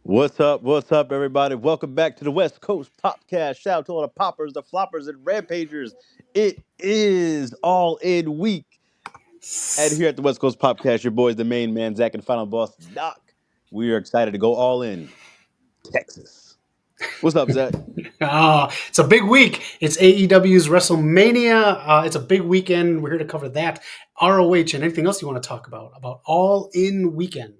What's up, everybody? Welcome back to the West Coast Popcast. Shout out to all the poppers, the floppers, and rampagers. It is all in week. And here at the West Coast Popcast, your boys, the main man, Zach, and final boss, Doc. We are excited to go all in Texas. What's up, Zach? It's a big week. It's AEW's WrestleMania. It's a big weekend. We're here to cover that, ROH, and anything else you want to talk about All In Weekend.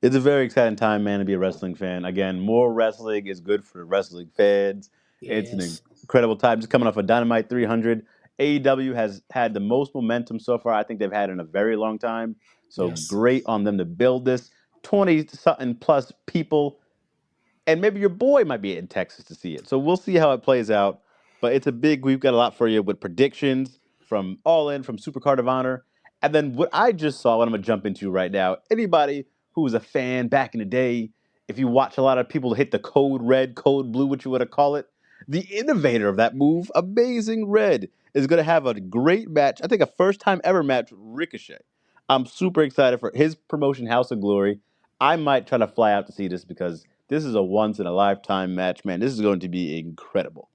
It's a very exciting time, man, to be a wrestling fan. Again, more wrestling is good for wrestling fans. It's an Yes. incredible time. Just coming off of Dynamite 300. AEW has had the most momentum so far I think they've had in a very long time. So Yes. great on them to build this. 20 something plus people. And maybe your boy might be in Texas to see it. So we'll see how it plays out. But it's a big, we've got a lot for you with predictions from All In, from Supercard of Honor. And then what I just saw, what I'm going to jump into right now, anybody who was a fan back in the day, if you watch a lot of people hit the code red, code blue, what you want to call it, the innovator of that move, Amazing Red, is going to have a great match. I think a first time ever match with Ricochet. I'm super excited for his promotion, House of Glory. I might try to fly out to see this because this is a once in a lifetime match, man. This is going to be incredible.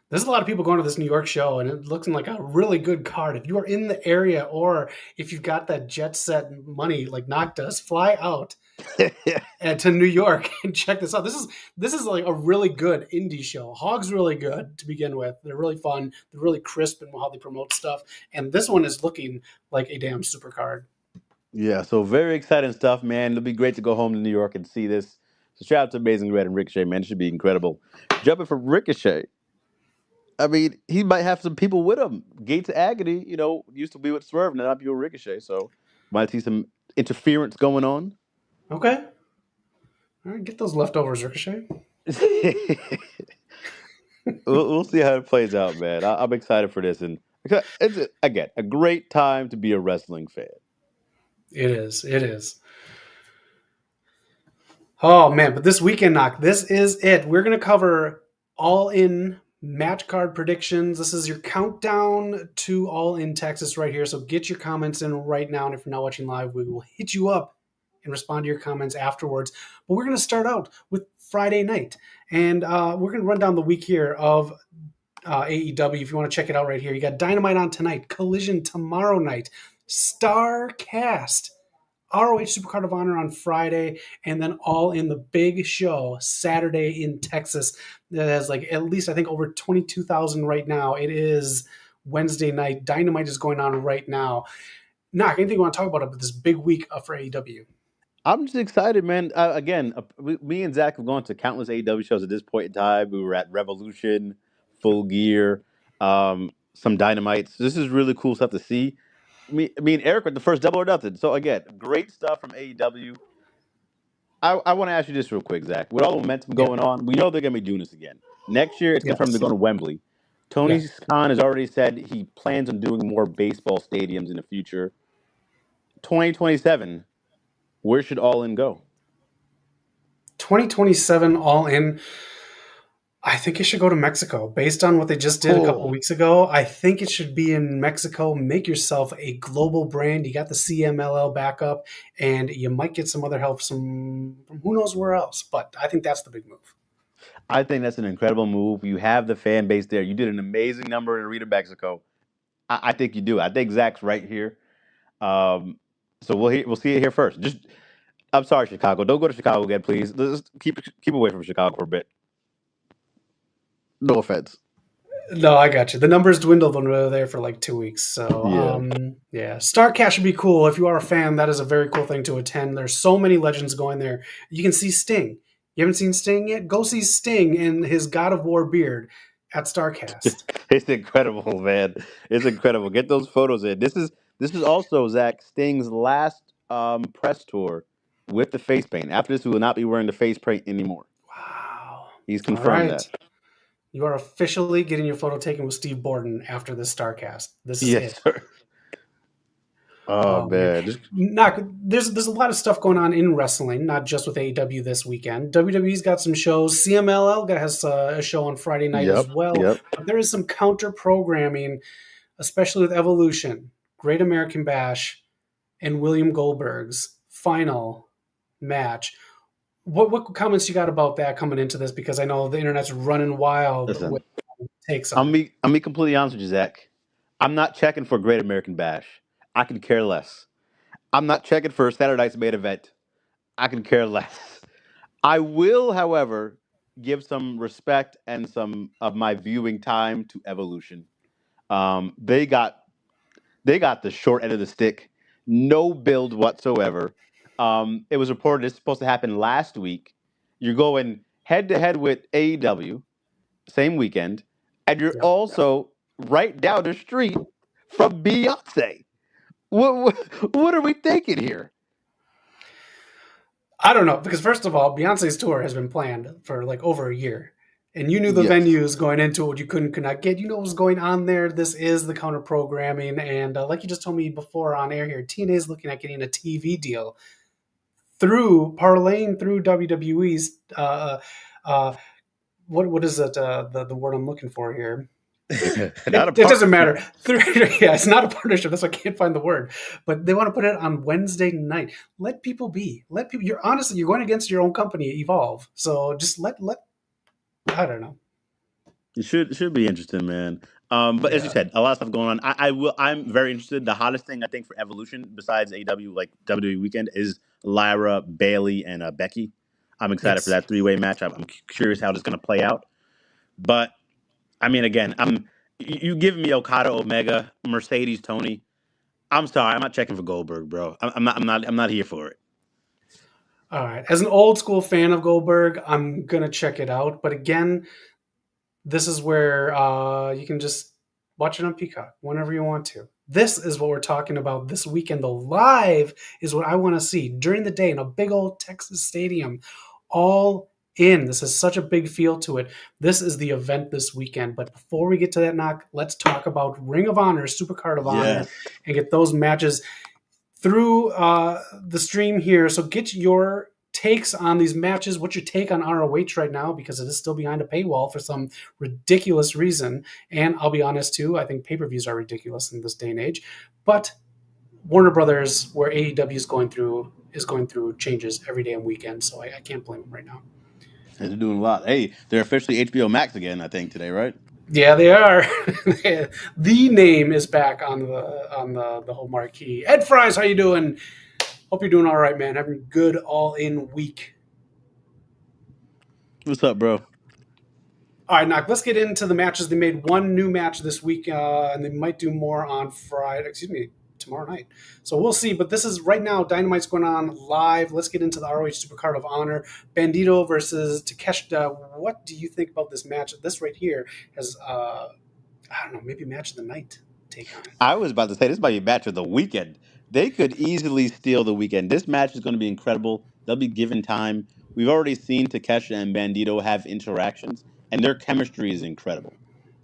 There's a lot of people going to this New York show, and it looks like a really good card. If you are in the area or if you've got that jet set money like Knock does, fly out to New York and check this out. This is like a really good indie show. Hog's really good to begin with. They're really fun. They're really crisp in how they promote stuff. And this one is looking like a damn super card. Yeah, so very exciting stuff, man. It'll be great to go home to New York and see this. So shout out to Amazing Red and Ricochet, man. It should be incredible. Jumping from Ricochet, I mean, he might have some people with him. Gates of Agony, used to be with Swerve, now not be with Ricochet. So might see some interference going on. Okay. All right, get those leftovers, Ricochet. We'll see how it plays out, man. I'm excited for this, and it's again a great time to be a wrestling fan. It is. It is. Oh man, but this weekend, Knock, this is it. We're gonna cover all in match card predictions. This is your countdown to All In Texas right here. So get your comments in right now. And if you're not watching live, we will hit you up and respond to your comments afterwards. But we're gonna start out with Friday night. And we're gonna run down the week here of AEW. If you want to check it out right here, you got Dynamite on tonight, Collision tomorrow night, Star Cast, ROH Supercard of Honor on Friday, and then all in the big show Saturday in Texas. That has like at least I think over 22,000 right now. It is Wednesday night. Dynamite is going on right now. Knock, anything you want to talk about this big week for AEW? I'm just excited, man. Again, me and Zach have gone to countless AEW shows at this point in time. We were at Revolution, Full Gear, some Dynamites. This is really cool stuff to see. Me and Eric were the first Double or Nothing. So again, great stuff from AEW. I want to ask you this real quick, Zach. With all the momentum Yeah. going on, we know they're going to be doing this again. Next year, it's confirmed they're Yes. going to Wembley. Tony Yeah. Khan has already said he plans on doing more baseball stadiums in the future. 2027, where should All In go? 2027 all in. I think it should go to Mexico. Based on what they just did a couple Oh, weeks ago, I think it should be in Mexico. Make yourself a global brand. You got the CMLL backup, and you might get some other help from who knows where else. But I think that's the big move. I think that's an incredible move. You have the fan base there. You did an amazing number in Arena, Mexico. I think you do. I think Zach's right here. Um, so we'll see it here first. I'm sorry, Chicago. Don't go to Chicago again, please. Let's keep away from Chicago for a bit. No offense. No, I got you. The numbers dwindled when we were there for like 2 weeks. So, Yeah. yeah, Starcast should be cool. If you are a fan, that is a very cool thing to attend. There's so many legends going there. You can see Sting. You haven't seen Sting yet? Go see Sting in his God of War beard at Starcast. It's incredible, man. It's incredible. Get those photos in. This is also Zach Sting's last press tour with the face paint. After this, he will not be wearing the face paint anymore. Wow. He's All confirmed right. that. You are officially getting your photo taken with Steve Borden after this Starcast. This is Yes, it. sir. Oh Oh man, man. there's a lot of stuff going on in wrestling, not just with AEW this weekend. WWE's got some shows. CMLL has a show on Friday night as Yep. well. Yep. But there is some counter programming, especially with Evolution, Great American Bash, and William Goldberg's final match. What comments you got about that coming into this? Because I know the internet's running wild with Listen, takes on it. I'm be completely honest with you, Zach. I'm not checking for Great American Bash. I can care less. I'm not checking for Saturday Night's main event. I can care less. I will, however, give some respect and some of my viewing time to Evolution. Um, they got they got the short end of the stick, no build whatsoever. It was reported it's supposed to happen last week. You're going head to head with AEW, same weekend, and you're Yep. also right down the street from Beyonce. What are we thinking here? I don't know because first of all, Beyonce's tour has been planned for like over a year, and you knew the Yes. venues going into it. You couldn't connect. Get you know what was going on there. This is the counter programming, and like you just told me before on air here, TNA is looking at getting a TV deal through parlaying through WWE's. What is it? The word I'm looking for here. Not a It doesn't partnership. matter. Yeah, it's not a partnership. That's why I can't find the word. But they want to put it on Wednesday night. Let people be. Let people. You're honestly, you're going against your own company, Evolve. So just let. I don't know. It should be interesting, man. But as you Yeah, said, a lot of stuff going on. I will. I'm very interested. The hottest thing I think for Evolution, besides AW, like WWE Weekend, is Lyra, Bailey, and Becky. I'm excited for yes. that three-way match. I'm curious how it's going to play out. But I mean, again, you give me Okada, Omega, Mercedes, Tony. I'm sorry, I'm not checking for Goldberg, bro. I'm not here for it. All right. As an old school fan of Goldberg, I'm gonna check it out. But again, this is where you can just watch it on Peacock whenever you want to. This is what we're talking about this weekend. The live is what I want to see during the day in a big old Texas stadium. All in. This has such a big feel to it. This is the event this weekend. But before we get to that knock, let's talk about Ring of Honor, Supercard of Honor, Yes. and get those matches through the stream here. So get your takes on these matches. What's your take on ROH right now? Because it is still behind a paywall for some ridiculous reason. And I'll be honest too, I think pay-per-views are ridiculous in this day and age. But Warner Brothers, where AEW is going through changes every day and weekend. So I can't blame them right now. They're doing a lot. Hey, they're officially HBO Max again, I think, today, right? Yeah, they are. The name is back on the whole marquee. Ed Fries, how you doing? Hope you're doing all right, man. Having a good all in week. What's up, bro? All right, Knock, let's get into the matches. They made one new match this week, and they might do more on Friday. Excuse me, tomorrow night. So we'll see. But this is right now. Dynamite's going on live. Let's get into the ROH Supercard of Honor. Bandito versus Takeshita. What do you think about this match? This right here has, I don't know, maybe match of the night take on it. I was about to say this might be a match of the weekend. They could easily steal the weekend. This match is going to be incredible. They'll be given time. We've already seen Takesha and Bandito have interactions, and their chemistry is incredible.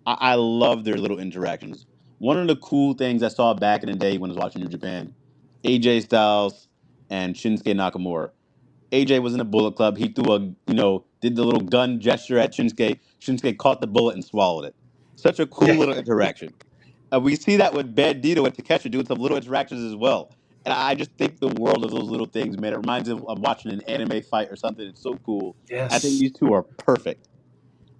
I love their little interactions. One of the cool things I saw back in the day when I was watching New Japan, AJ Styles and Shinsuke Nakamura. AJ was in a Bullet Club. He threw did the little gun gesture at Shinsuke. Shinsuke caught the bullet and swallowed it. Such a cool Yeah. little interaction. We see that with Bandito and Takeshi doing some little interactions as well. And I just think the world of those little things, man. It reminds me of watching an anime fight or something. It's so cool. I think Yes. these two are perfect.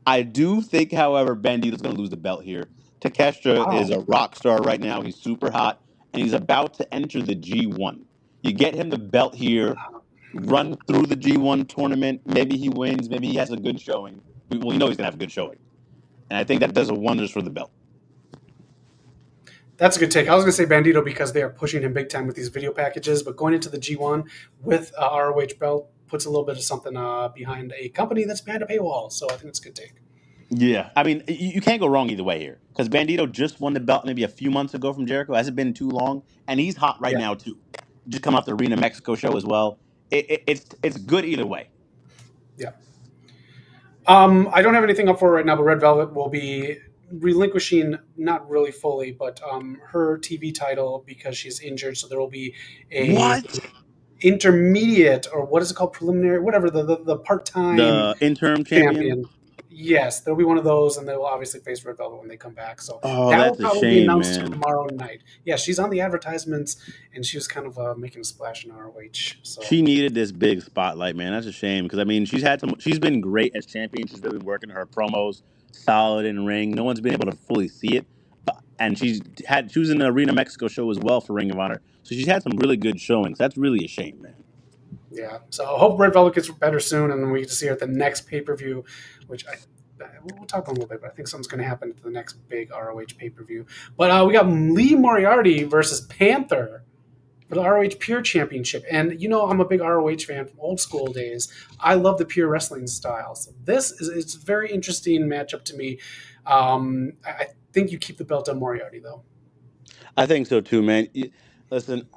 I do think, however, Bandito's going to lose the belt here. Takeshita is Wow. a rock star right now. He's super hot, and he's about to enter the G1. You get him the belt here, run through the G1 tournament. Maybe he wins. Maybe he has a good showing. Well, you know he's going to have a good showing. And I think that does wonders for the belt. That's a good take. I was going to say Bandito because they are pushing him big time with these video packages, but going into the G1 with ROH belt puts a little bit of something behind a company that's behind a paywall. So I think it's a good take. Yeah, I mean, you can't go wrong either way here because Bandito just won the belt maybe a few months ago from Jericho. Hasn't been too long, and he's hot right Yeah. now too. Just come off the Arena Mexico show as well. It's good either way. Yeah. I don't have anything up for right now, but Red Velvet will be relinquishing, not really fully, but her TV title because she's injured. So there will be a What? intermediate or what is it called, preliminary, whatever the part time The interim champion? champion. Yes, there'll be one of those, and they will obviously face Red Velvet when they come back. So Oh, that will that's a probably be shame, announced man. tomorrow night. Yeah, she's on the advertisements, and she was kind of making a splash in ROH. So She needed this big spotlight, man. That's a shame because I mean, she's been great as champion. She's really working her promos, solid in ring. No one's been able to fully see it, and she was in the Arena Mexico show as well for Ring of Honor, so she's had some really good showings. That's really a shame, man. yeah, so I hope Red Velvet gets better soon, and then we get to see her at the next pay per view, which we'll talk about a little bit, but I think something's going to happen at the next big ROH pay per view. But we got Lee Moriarty versus Panther for the ROH Pure Championship. And I'm a big ROH fan from old school days. I love the pure wrestling style. So this is it's a very interesting matchup to me. I think you keep the belt on Moriarty though. I think so too, man. Listen,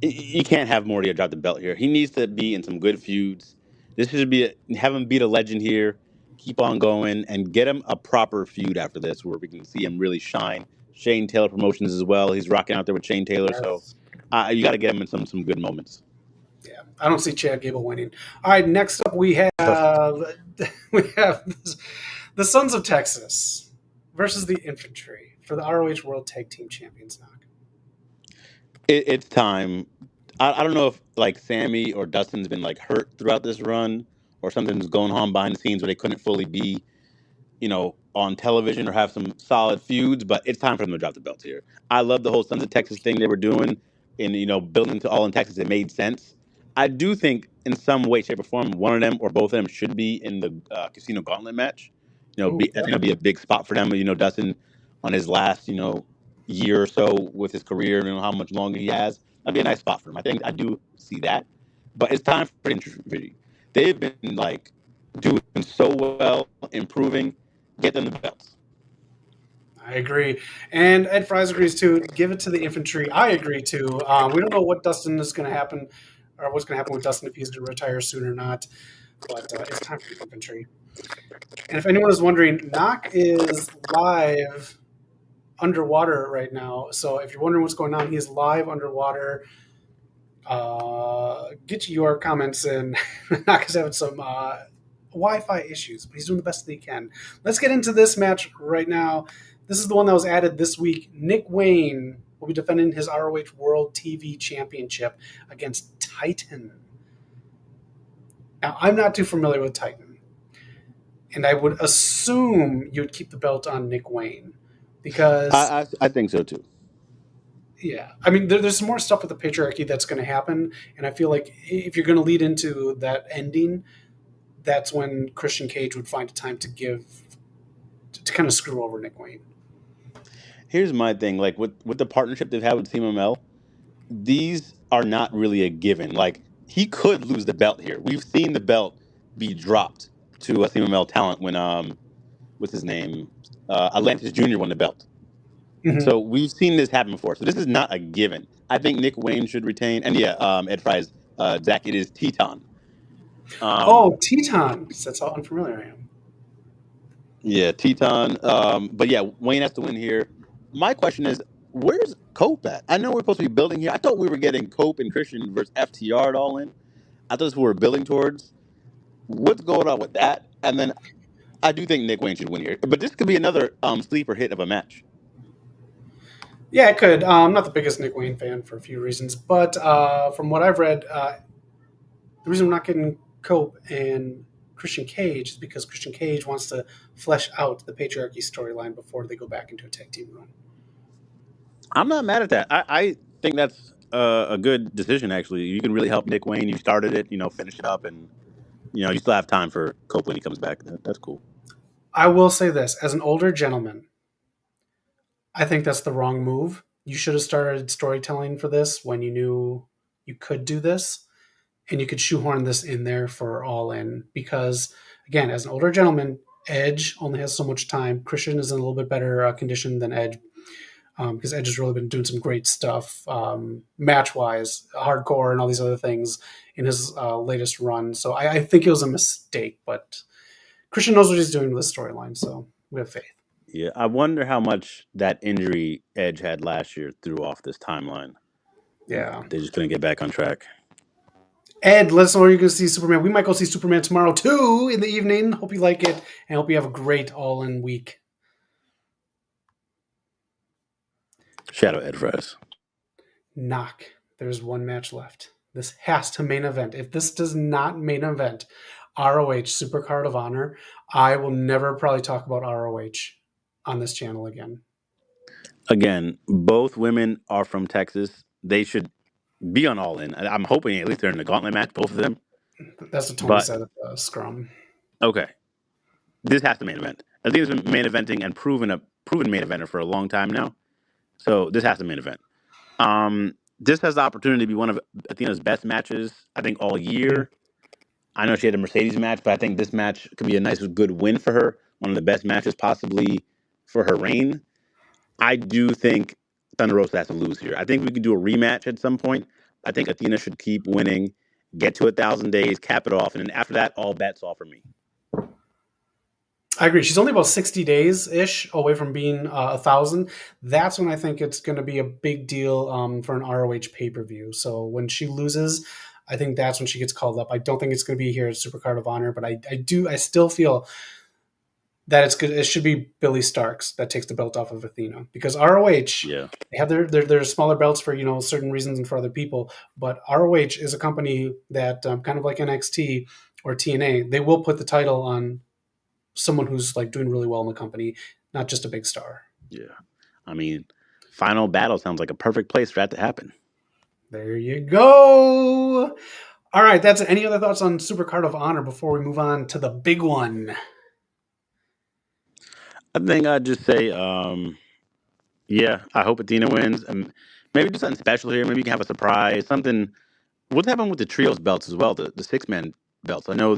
you can't have Morty drop the belt here. He needs to be in some good feuds. This should be have him beat a legend here. Keep on going and get him a proper feud after this, where we can see him really shine. Shane Taylor Promotions as well. He's rocking out there with Shane Taylor, so Yes. you got to get him in some good moments. Yeah. I don't see Chad Gable winning. All right, next up we have the Sons of Texas versus the Infantry for the ROH World Tag Team Champions knock. It's time. I don't know if like Sammy or Dustin's been like hurt throughout this run, or something's going on behind the scenes where they couldn't fully be on television or have some solid feuds, but it's time for them to drop the belts here. I love the whole Sons of Texas thing they were doing in, building to All in Texas. It made sense. I do think in some way, shape, or form, one of them or both of them should be in the Casino Gauntlet match. Oh, I think yeah. it'll be a big spot for them. Dustin on his last, year or so with his career, how much longer he has. That'd be a nice spot for him. I think I do see that. But it's time for Infantry. They've been like doing so well, improving. Get them the belts. I agree. And Ed Fries agrees too. Give it to the infantry. I agree too. We don't know what Dustin is going to happen or what's going to happen with Dustin if he's going to retire soon or not. But it's time for the infantry. And if anyone is wondering, Knock is live underwater right now. So if you're wondering what's going on, he's live underwater. Get your comments in. Knock is having some Wi-Fi issues, but he's doing the best that he can. Let's get into this match right now. This is the one that was added this week. Nick Wayne will be defending his ROH World TV Championship against Titan. Now, I'm not too familiar with Titan, and I would assume you would keep the belt on Nick Wayne because, I think so too. yeah, I mean, there's some more stuff with the patriarchy that's going to happen, and I feel like if you're going to lead into that ending, that's when Christian Cage would find a time to to kind of screw over Nick Wayne. Here's my thing: like with the partnership they've had with Team ML, these are not really a given. Like he could lose the belt here. We've seen the belt be dropped to a Team ML talent when what's his name, Atlantis Jr. won the belt. Mm-hmm. So we've seen this happen before. So this is not a given. I think Nick Wayne should retain. And yeah, Ed Fries, Zach, it is Teton. Oh, Teton. That's how unfamiliar I am. Yeah, Teton. But yeah, Wayne has to win here. My question is, where's Cope at? I know we're supposed to be building here. I thought we were getting Cope and Christian versus FTR at All In. I thought this we were building towards. What's going on with that? And then I do think Nick Wayne should win here. But this could be another sleeper hit of a match. Yeah, it could. I'm not the biggest Nick Wayne fan for a few reasons, but from what I've read, the reason we're not getting Cope and Christian Cage is because Christian Cage wants to flesh out the patriarchy storyline before they go back into a tag team run. I'm not mad at that. I think that's a good decision, actually. You can really help Nick Wayne. You started it, finish it up, and, you still have time for Cope when he comes back. That's cool. I will say this as an older gentleman, I think that's the wrong move. You should have started storytelling for this when you knew you could do this and you could shoehorn this in there for All In because, again, as an older gentleman, Edge only has so much time. Christian is in a little bit better condition than Edge because Edge has really been doing some great stuff match wise, hardcore, and all these other things in his latest run. So I think it was a mistake, but Christian knows what he's doing with this storyline, so we have faith. Yeah, I wonder how much that injury Edge had last year threw off this timeline. Yeah. They just couldn't get back on track. Ed, let us know where you're going to see Superman. We might go see Superman tomorrow too in the evening. Hope you like it, and hope you have a great all-in week. Shadow Ed Fries. Knock. There's one match left. This has to main event. If this does not main event ROH Supercard of Honor, I will never probably talk about ROH on this channel again. Again, both women are from Texas. They should be on All In. I'm hoping at least they're in the gauntlet match, both of them. That's what Tony But said at the scrum. okay, this has to main event. I think it's been main eventing and proven main eventer for a long time now. So this has to main event. This has the opportunity to be one of Athena's best matches, I think, all year. I know she had a Mercedes match, but I think this match could be a nice, good win for her. One of the best matches possibly for her reign. I do think Thunder Rosa has to lose here. I think we could do a rematch at some point. I think Athena should keep winning, get to 1,000 days, cap it off, and then after that, all bets off for me. I agree. She's only about 60 days ish away from being 1,000. That's when I think it's going to be a big deal for an ROH pay per view. So when she loses, I think that's when she gets called up. I don't think it's going to be here at Supercard of Honor, but I still feel that it's good. It should be Billy Starks that takes the belt off of Athena, because ROH, Yeah. they have their smaller belts for certain reasons and for other people. But ROH is a company that kind of like NXT or TNA, they will put the title on someone who's like doing really well in the company, not just a big star. Yeah. I mean, Final Battle sounds like a perfect place for that to happen. There you go. All right, that's it. Any other thoughts on Supercard of Honor before we move on to the big one? I think I'd just say, yeah, I hope Athena wins. Maybe do something special here. Maybe you can have a surprise. Something. What's happening with the trios belts as well? The 6-man belts. I know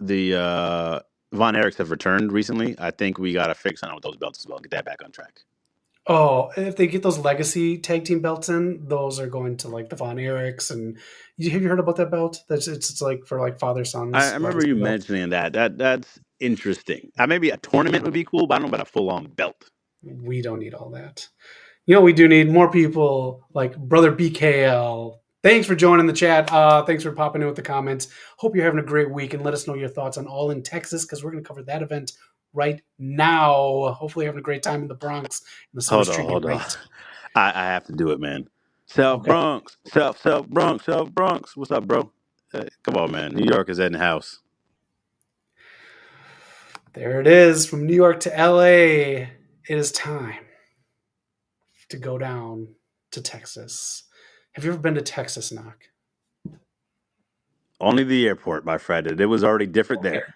the Von Erichs have returned recently. I think we got to fix something with those belts as well. Get that back on track. Oh, if they get those legacy tag team belts in, those are going to like the Von Erichs. And have you heard about that belt? It's like for like father sons. I remember you mentioning that. That's interesting. Maybe a tournament would be cool, but I don't know about a full on belt. We don't need all that. We do need more people like Brother BKL. Thanks for joining the chat. Thanks for popping in with the comments. Hope you're having a great week, and let us know your thoughts on All in Texas, because we're going to cover that event right now. Hopefully, having a great time in the Bronx. And the Hold on. I have to do it, man. South Bronx. What's up, bro? Come on, man. New York is in the house. There it is, from New York to LA. It is time to go down to Texas. Have you ever been to Texas, Knock? Only the airport, my friend. It was already different there.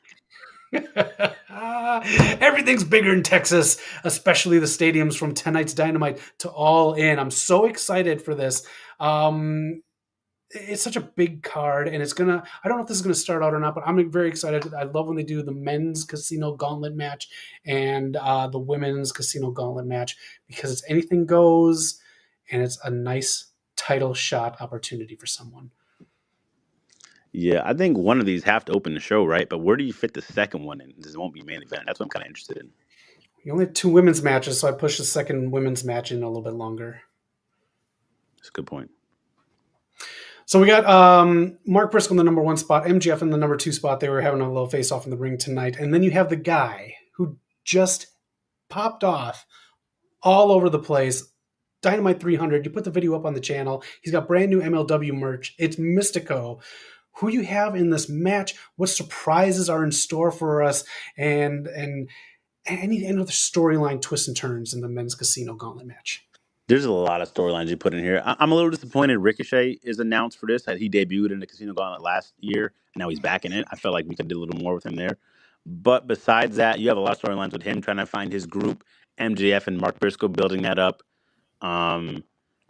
Everything's bigger in Texas, especially the stadiums from tonight's Dynamite to All In. I'm so excited for this. It's such a big card, and I don't know if this is gonna start out or not, but I'm very excited. I love when they do the men's casino gauntlet match and the women's casino gauntlet match, because it's anything goes, and it's a nice title shot opportunity for someone. Yeah, I think one of these have to open the show, right? But where do you fit the second one in? This won't be main event. That's what I'm kind of interested in. You only have 2 women's matches, so I pushed the second women's match in a little bit longer. That's a good point. So we got Mark Briscoe in the number 1 spot, MJF in the number 2 spot. They were having a little face-off in the ring tonight. And then you have the guy who just popped off all over the place. Dynamite 300. You put the video up on the channel. He's got brand new MLW merch. It's Mystico. Who you have in this match? What surprises are in store for us? And any other storyline twists and turns in the men's casino gauntlet match? There's a lot of storylines you put in here. I'm a little disappointed Ricochet is announced for this. He debuted in the Casino Gauntlet last year, and now he's back in it. I felt like we could do a little more with him there. But besides that, you have a lot of storylines with him trying to find his group, MJF and Mark Briscoe building that up.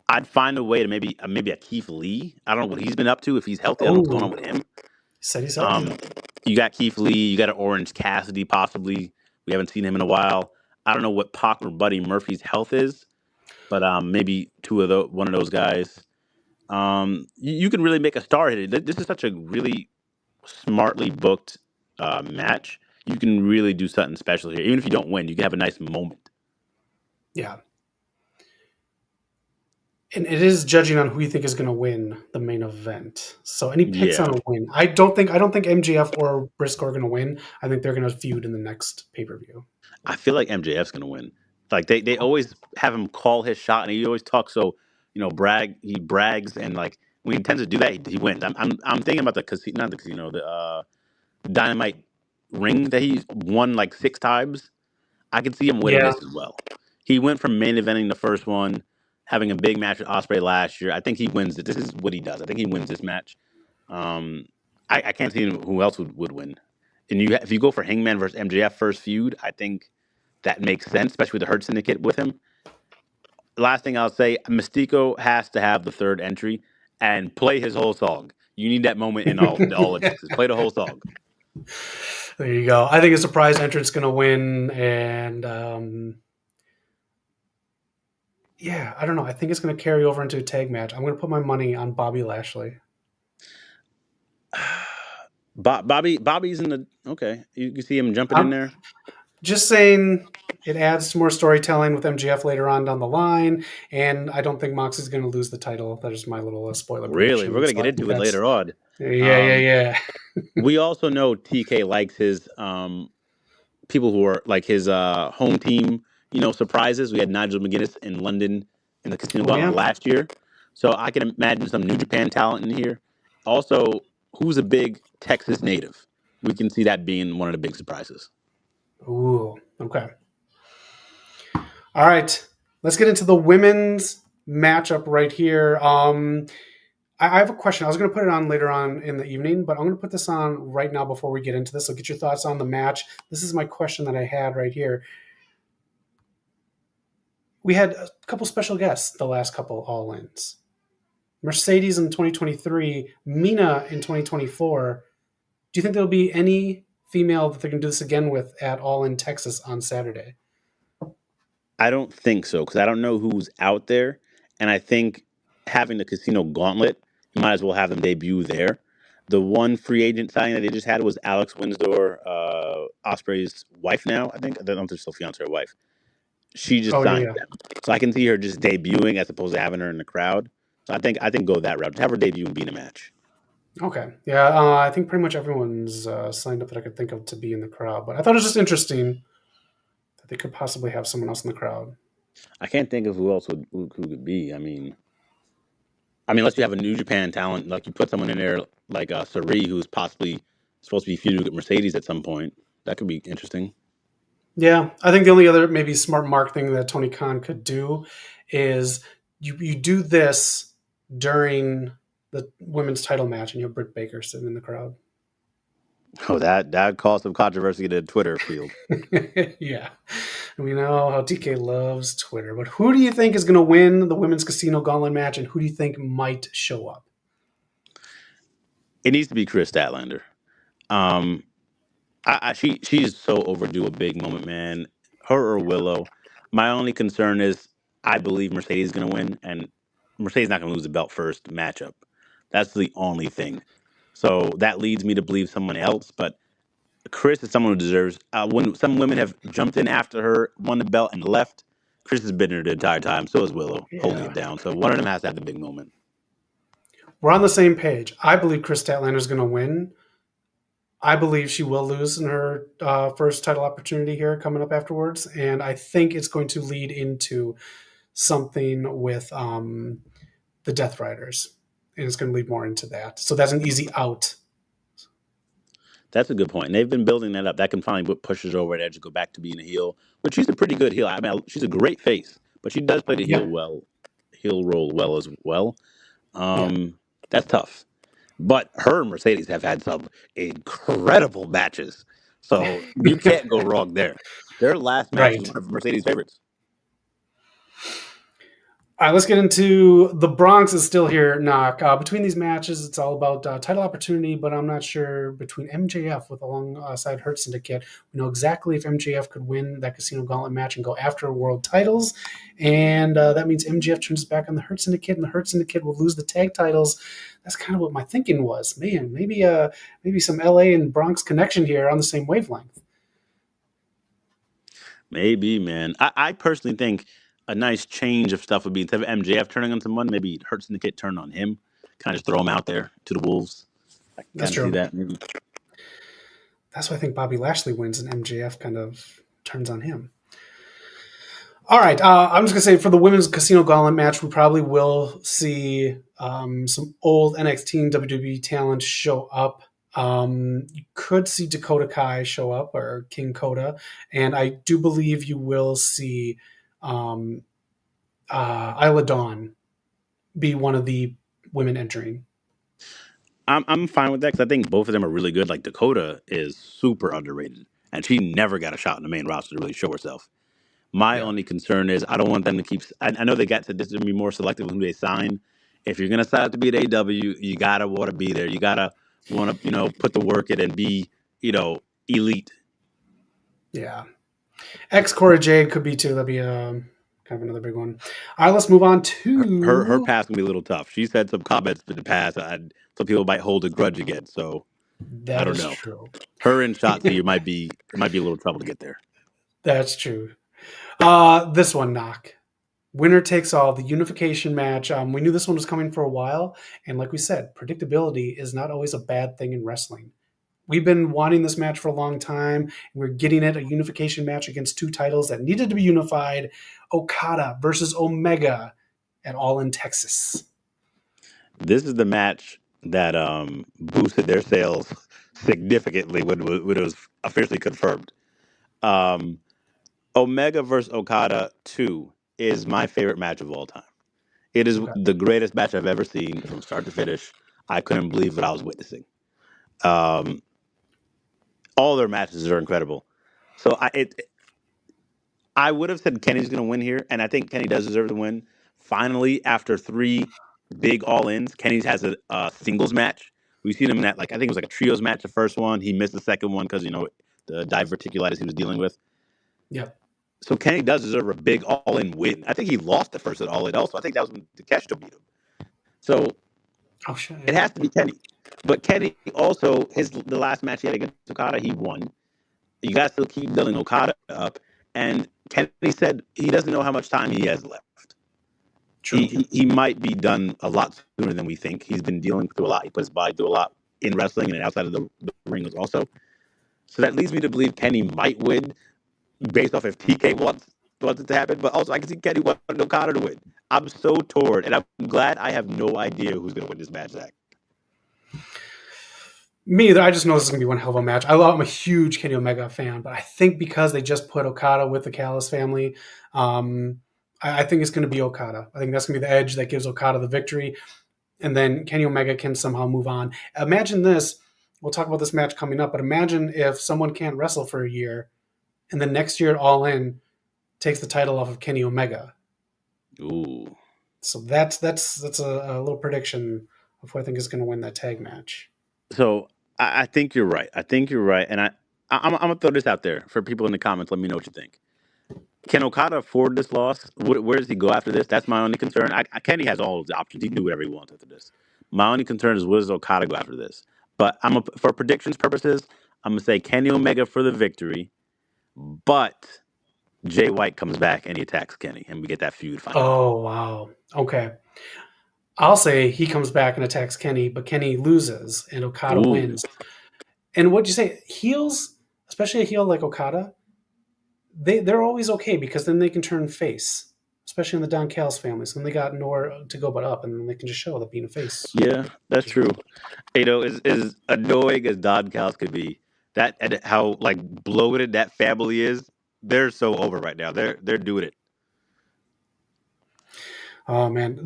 I'd find a way to maybe a Keith Lee. I don't know what he's been up to, if he's healthy. I don't know what's going on with him. Said he's healthy. You got Keith Lee. You got an Orange Cassidy, possibly. We haven't seen him in a while. I don't know what Pac or Buddy Murphy's health is, but maybe one of those guys. You can really make a star hit it. This is such a really smartly booked match. You can really do something special here. Even if you don't win, you can have a nice moment. Yeah. And it is judging on who you think is going to win the main event. So any picks on Yeah, a win? I don't think MGF or Briscoe are going to win. I think they're going to feud in the next pay per view. I feel like MJF's gonna win. Like they always have him call his shot, and he always talks so he brags, and like when he tends to do that, he wins. I'm thinking about the casino, not the casino, the Dynamite ring that he won like 6 times. I could see him winning Yeah. this as well. He went from main eventing the first one, having a big match with Osprey last year. I think he wins it. This is what he does. I think he wins this match. Um, I can't see who else would win. And if you go for Hangman versus MJF first feud, I think that makes sense, especially with the Hurt Syndicate with him. Last thing I'll say, Mystico has to have the third entry and play his whole song. You need that moment in all of Texas. Play the whole song. There you go. I think a surprise entrant's going to win, and yeah, I don't know. I think it's going to carry over into a tag match. I'm going to put my money on Bobby Lashley. Bobby's in the okay. You can see him jumping in I'm there. just saying it adds more storytelling with MGF later on down the line, and I don't think Mox is going to lose the title. That is my little spoiler Really, we're prediction. gonna So get I think into it that's later on. yeah, yeah, Um, yeah. we also know TK likes his people who are like his home team. Surprises. We had Nigel McGuinness in London in the Casino Oh Gauntlet yeah. last year, so I can imagine some New Japan talent in here. Also, who's a big Texas native? We can see that being one of the big surprises. Ooh. Okay. All right. Let's get into the women's matchup right here. I have a question. I was going to put it on later on in the evening, but I'm going to put this on right now before we get into this. So get your thoughts on the match. This is my question that I had right here. We had a couple special guests the last couple all-ins. Mercedes in 2023, Mina in 2024. Do you think there'll be any female that they're going to do this again with at All in Texas on Saturday? I don't think so because I don't know who's out there, and I think having the Casino Gauntlet, you might as well have them debut there. The one free agent signing that they just had was Alex Windsor, Osprey's wife now. I don't know if they're still fiance or wife. She just Oh yeah, signed yeah. them, so I can see her just debuting as opposed to having her in the crowd. So I think go that route. Just have her debut and be in a match. Okay. Yeah, I think pretty much everyone's signed up that I could think of to be in the crowd. But I thought it was just interesting that they could possibly have someone else in the crowd. I can't think of who else who could be. I mean, unless you have a New Japan talent, like you put someone in there like Sari, who's possibly supposed to be feuding with Mercedes at some point. That could be interesting. Yeah, I think the only other maybe smart mark thing that Tony Khan could do is you do this during the women's title match and you have Britt Baker sitting in the crowd. Oh, that caused some controversy in the Twitter field. Yeah. We know how TK loves Twitter. But who do you think is going to win the women's casino gauntlet match and who do you think might show up? It needs to be Chris Statlander. Um, she is so overdue a big moment, man. Her or Willow. My only concern is I believe Mercedes is going to win, and Mercedes not going to lose the belt first matchup. That's the only thing. So that leads me to believe someone else, but Chris is someone who deserves. When some women have jumped in after her, won the belt, and left, Chris has been there the entire time. So is Willow, holding it Yeah. down. So one of them has to have the big moment. We're on the same page. I believe Chris Statlander is going to win. I believe she will lose in her first title opportunity here coming up afterwards. And I think it's going to lead into something with the Death Riders. And it's going to lead more into that. So that's an easy out. That's a good point. And they've been building that up. That can finally put pushes over at edge to go back to being a heel, which she's a pretty good heel. I mean, she's a great face, but she does play the heel Yeah. well, heel role well as well. Yeah. That's tough. But her and Mercedes have had some incredible matches, so you can't go wrong there. Their last match is Right. one of Mercedes' favorites. All right, let's get into the Bronx is still here. Knock between these matches, it's all about title opportunity, but I'm not sure between MJF with alongside Hurt Syndicate. We know exactly if MJF could win that Casino Gauntlet match and go after world titles, and that means MJF turns back on the Hurt Syndicate, and the Hurt Syndicate will lose the tag titles. That's kind of what my thinking was. Man, maybe some LA and Bronx connection here on the same wavelength. Maybe, man. I personally think a nice change of stuff would be instead of MJF turning on someone, maybe Hurt Syndicate turn on him. Kind of just throw him out there to the wolves. I That's kind of see true. that maybe. That's why I think Bobby Lashley wins and MJF kind of turns on him. All right, I'm just gonna say for the women's Casino Gauntlet match, we probably will see some old NXT and WWE talent show up. You could see Dakota Kai show up or King Coda, and I do believe you will see um, Isla Dawn be one of the women entering. I'm fine with that because I think both of them are really good. Like Dakota is super underrated, and she never got a shot in the main roster to really show herself. My Yeah, only concern is I don't want them to keep. I know they got to this to be more selective with who they sign. If you're gonna sign up to be at AEW, you gotta want to be there. You gotta want to put the work in and be elite. yeah. X Cora Jade could be too. That'd be kind of another big one. All right, let's move on Her to past can be a little tough. She's had some comments in the past. Some people might hold a grudge against. So I that don't is know. true. Her and Shotzi it might be a little trouble to get there. That's true. This one, knock. Winner takes all, the unification match. We knew this one was coming for a while, and like we said, predictability is not always a bad thing in wrestling. We've been wanting this match for a long time. We're getting it, a unification match against two titles that needed to be unified. Okada versus Omega at All in Texas. This is the match that boosted their sales significantly when it was officially confirmed. Um, Omega versus Okada 2 is my favorite match of all time. It is Okay. the greatest match I've ever seen from start to finish. I couldn't believe what I was witnessing. Um, all their matches are incredible. So I would have said Kenny's going to win here, and I think Kenny does deserve to win. Finally, after three big all-ins, Kenny has a singles match. We've seen him in that, like I think it was like a trios match. The first one, he missed the second one because the diverticulitis he was dealing with. Yep. So Kenny does deserve a big all-in win. I think he lost the first at all-in also. I think that was when Takeshita beat him. So Oh, shit. it has to be Kenny. But Kenny also the last match he had against Okada, he won. You got to still keep building Okada up. And Kenny said he doesn't know how much time he has left. True. He might be done a lot sooner than we think. He's been dealing through a lot. He put his body through a lot in wrestling and outside of the ring also. So that leads me to believe Kenny might win based off if TK wants it to happen. But also I can see Kenny wanting Okada to win. I'm so torn, and I'm glad I have no idea who's going to win this match, Zach. Me either. I just know this is going to be one hell of a match. I'm a huge Kenny Omega fan, but I think because they just put Okada with the Callis family, I think it's going to be Okada. I think that's going to be the edge that gives Okada the victory. And then Kenny Omega can somehow move on. Imagine this. We'll talk about this match coming up, but imagine if someone can't wrestle for a year and then next year All In takes the title off of Kenny Omega. Ooh. So that's a little prediction of who I think is going to win that tag match. So I think you're right. And I'm gonna throw this out there for people in the comments. Let me know what you think. Can Okada afford this loss? Where does he go after this? That's my only concern. Kenny has all of the options. He can do whatever he wants after this. My only concern is where does Okada go after this? But for predictions purposes, I'm gonna say Kenny Omega for the victory. But Jay White comes back and he attacks Kenny, and we get that feud finally. Oh, wow. Okay. I'll say he comes back and attacks Kenny, but Kenny loses and Okada Ooh, wins. And what'd you say? Heels, especially a heel like Okada, they're always okay because then they can turn face, especially in the Don Callis families. Then they got nowhere to go but up, and then they can just show that being a face. yeah, that's true. As annoying as Don Callis could be, that and how like bloated that family is, they're so over right now. They're doing it. Oh man,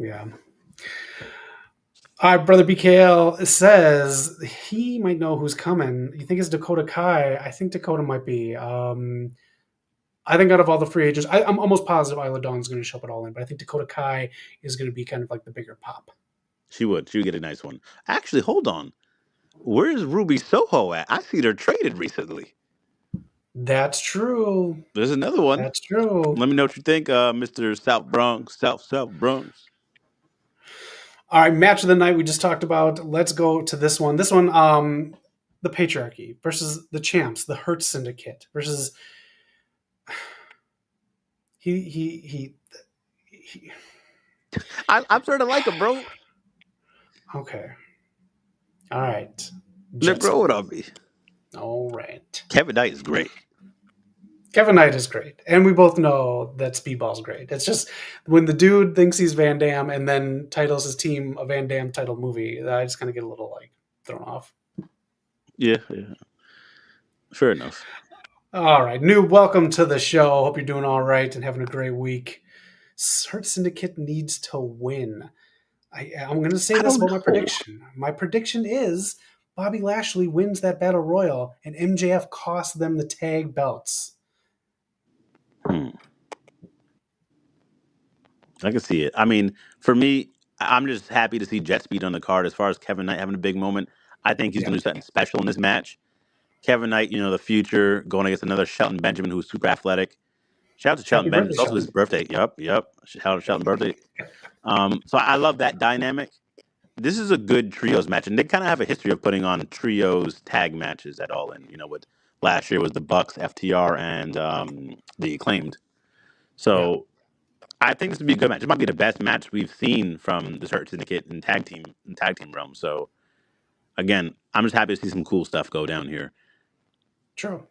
yeah. Our brother BKL says he might know who's coming. You think it's Dakota Kai? I think Dakota might be. I think out of all the free agents, I'm almost positive Isla Dawn's going to show up at All In, but I think Dakota Kai is going to be kind of like the bigger pop. She would get a nice one. Actually, hold on. Where's Ruby Soho at? I see her traded recently. That's true. There's another one. That's true. Let me know what you think, Mr. South Bronx, South Bronx. All right, match of the night we just talked about. Let's go to this one. This one, the Patriarchy versus the Champs, the Hurt Syndicate versus he I'm starting to like him, bro. okay. All right. They're Jet growing speed. on me. All right. Kevin Knight is great. Kevin Knight is great. And we both know that Speedball's great. It's just when the dude thinks he's Van Damme and then titles his team a Van Damme title movie, I just kind of get a little like thrown off. Yeah. Fair enough. All right. Noob, welcome to the show. Hope you're doing all right and having a great week. Hurt Syndicate needs to win. I'm going to say I this don't about my know. prediction. My prediction is Bobby Lashley wins that Battle Royal and MJF costs them the tag belts. Hmm. I can see it. I mean, for me, I'm just happy to see Jet Speed on the card. As far as Kevin Knight having a big moment, I think he's Yeah. going to do something special in this match. Kevin Knight, the future, going against another Shelton Benjamin who's super athletic. Shout out to Happy Shelton Benjamin. birthday, It's also his Shelton. birthday. Yep. Shout out to Shelton birthday. So I love that dynamic. This is a good trios match, and they kind of have a history of putting on trios tag matches at All In. With last year was the Bucks, FTR, and the Acclaimed. Yeah. So I think this would be a good match. It might be the best match we've seen from the Hurt Syndicate in tag team realm. So again, I'm just happy to see some cool stuff go down here. True.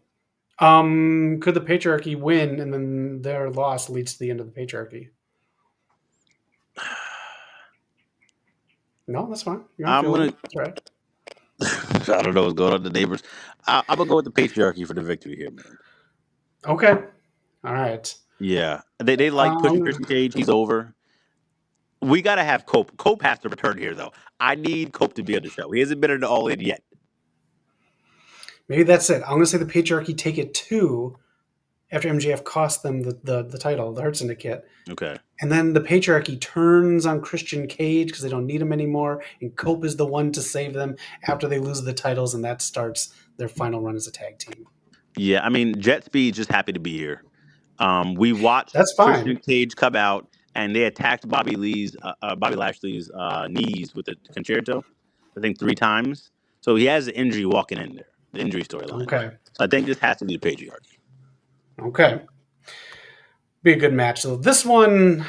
Could the patriarchy win and then their loss leads to the end of the patriarchy? No, that's fine. You're not I'm feeling gonna. it. That's right. I don't know what's going on with the neighbors. I'm gonna go with the patriarchy for the victory here, man. Okay. All right. Yeah, they like pushing Um, Christian Cage. He's over. We gotta have Cope. Cope has to return here, though. I need Cope to be on the show. He hasn't been in All In yet. maybe that's it. I'm going to say the patriarchy take it two after MJF cost them the title, the Hurt Syndicate. Okay. And then the patriarchy turns on Christian Cage because they don't need him anymore. And Cope is the one to save them after they lose the titles. And that starts their final run as a tag team. Yeah, I mean, Jet Speed's just happy to be here. We watched That's Christian fine. Cage come out, and they attacked Bobby Lashley's knees with the concerto. I think 3 times. So he has the injury walking in there, the injury storyline. Okay. So I think this has to be the patriarchy. Okay. Be a good match. So this one,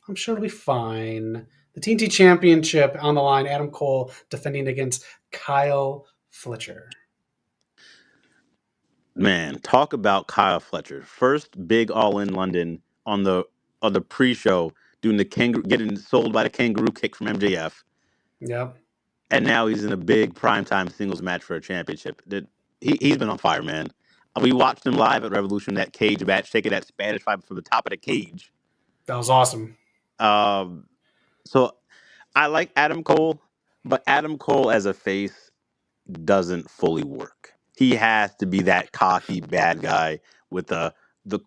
I'm sure it'll be fine. The TNT Championship on the line. Adam Cole defending against Kyle Fletcher. Man, talk about Kyle Fletcher. First big All In London on the pre-show, doing the kangaroo, getting sold by the kangaroo kick from MJF, Yep. and now he's in a big primetime singles match for a championship. He's been on fire, man. We watched him live at Revolution, that cage match, taking that Spanish fly from the top of the cage. That was awesome. So I like Adam Cole, but Adam Cole as a face doesn't fully work. He has to be that cocky bad guy with the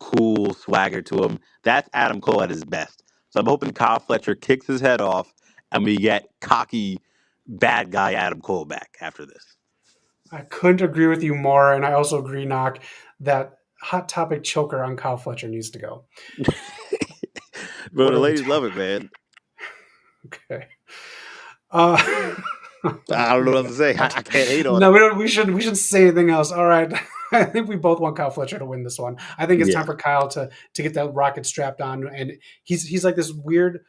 cool swagger to him. That's Adam Cole at his best. So I'm hoping Kyle Fletcher kicks his head off and we get cocky bad guy Adam Cole back after this. I couldn't agree with you more. And I also agree, Knock, that Hot Topic choker on Kyle Fletcher needs to go. Bro, What the are we ladies love it, talking- man. Okay. I don't know what to say. I can't hate on No, it. we don't. We shouldn't say anything else. All right. I think we both want Kyle Fletcher to win this one. I think it's Yeah. time for Kyle to get that rocket strapped on, and he's like this weird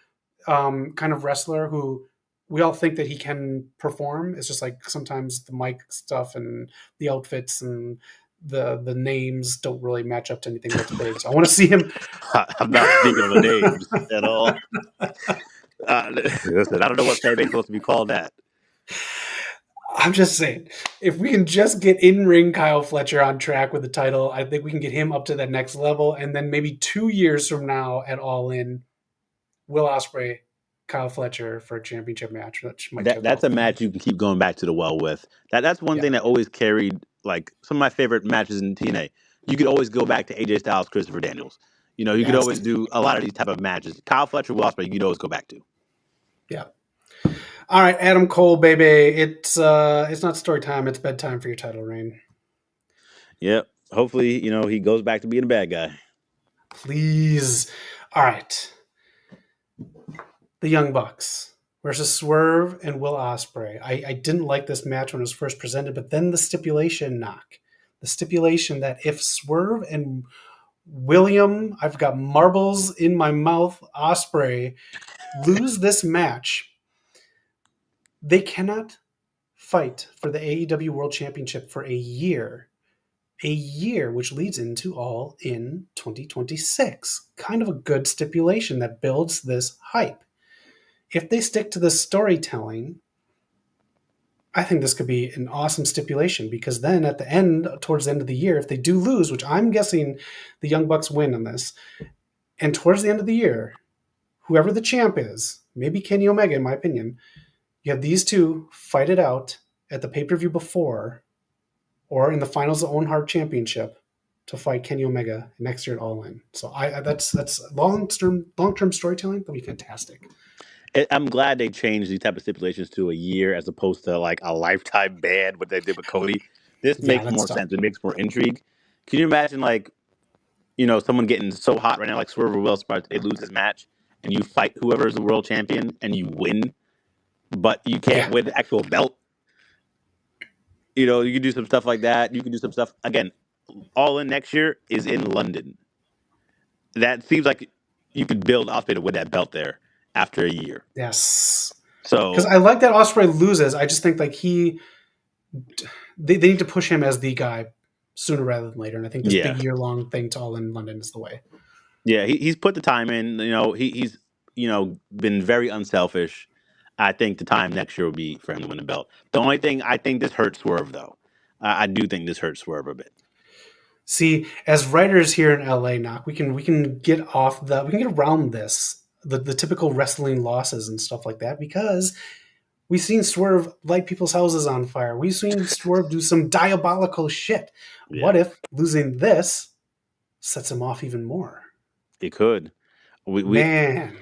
kind of wrestler who we all think that he can perform. It's just like sometimes the mic stuff and the outfits and the names don't really match up to anything that's big. So I want to see him. I'm not speaking of the names at all. Listen, I don't know what they're supposed to be called that. I'm just saying, if we can just get in-ring Kyle Fletcher on track with the title, I think we can get him up to that next level. And then maybe 2 years from now at All In, Will Ospreay, Kyle Fletcher for a championship match. Which might That's a match you can keep going back to the well with. That's one thing that always carried like some of my favorite matches in TNA. You could always go back to AJ Styles, Christopher Daniels. You could Yes. always do a lot of these type of matches. Kyle Fletcher, Will Ospreay, you could always go back to. Yeah. All right, Adam Cole, baby. It's not story time. It's bedtime for your title reign. Yep. Hopefully, he goes back to being a bad guy. Please. All right. The Young Bucks versus Swerve and Will Ospreay. I didn't like this match when it was first presented, but then the stipulation knock. The stipulation that if Swerve and William, I've got marbles in my mouth, Osprey, lose this match. They cannot fight for the AEW World Championship for a year. A year, which leads into All In 2026. Kind of a good stipulation that builds this hype. If they stick to this storytelling, I think this could be an awesome stipulation because then at the end, towards the end of the year, if they do lose, which I'm guessing the Young Bucks win on this, and towards the end of the year, whoever the champ is, maybe Kenny Omega, in my opinion, you have these two fight it out at the pay-per-view before or in the finals of Owen Hart Championship to fight Kenny Omega next year at All In. So that's long-term storytelling. That'll be fantastic. I'm glad they changed these type of stipulations to a year as opposed to like a lifetime ban, what they did with Cody. This Yeah, makes that's more tough. sense. It makes more intrigue. Can you imagine like, someone getting so hot right now, like Swerve or Will Sparks, they lose this match and you fight whoever is the world champion and you win, but you can't Yeah. win the actual belt? You can do some stuff like that. You can do some stuff again. All In next year is in London. That seems like you could build Osprey to win that belt there after a year. Yes. Because So I like that Osprey loses. I just think like they need to push him as the guy sooner rather than later. And I think this yeah, big year-long thing to All In London is the way. yeah, he's put the time in. He's been very unselfish. I think the time next year will be for him to win the belt. The only thing I think this hurts Swerve though. I do think this hurts Swerve a bit. See, as writers here in LA, Knock, we can get around this the typical wrestling losses and stuff like that because we've seen Swerve light people's houses on fire. We've seen Swerve do some diabolical shit. Yeah, What if losing this sets him off even more? it could. We Man,